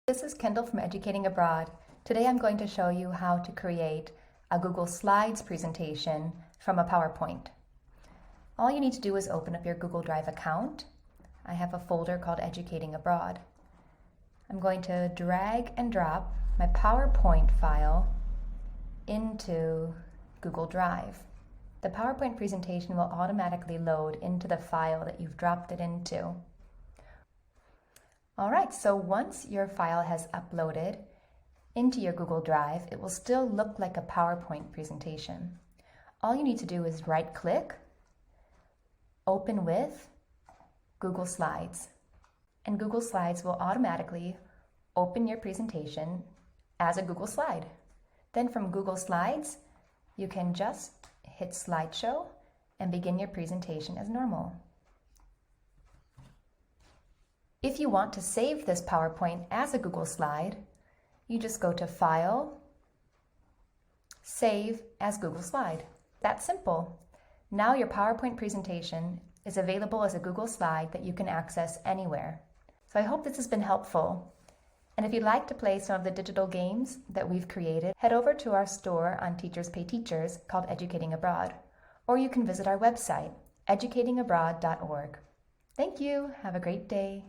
This is Kendall from Educating Abroad. Today I'm going to show you how to create a Google Slides presentation from a PowerPoint. All you need to do is open up your Google Drive account. I have a folder called Educating Abroad. I'm going to drag and drop my PowerPoint file into Google Drive. The PowerPoint presentation will automatically load into the file that you've dropped it into. All right, so once your file has uploaded into your Google Drive, it will still look like a PowerPoint presentation. All you need to do is right-click, open with Google Slides, and Google Slides will automatically open your presentation as a Google slide. Then from Google Slides, you can just hit Slideshow and begin your presentation as normal. If you want to save this PowerPoint as a Google slide, you just go to File, Save as Google Slide. That's simple. Now your PowerPoint presentation is available as a Google slide that you can access anywhere. So I hope this has been helpful. And if you'd like to play some of the digital games that we've created, head over to our store on Teachers Pay Teachers called Educating Abroad, or you can visit our website, educatingabroad.org. Thank you. Have a great day.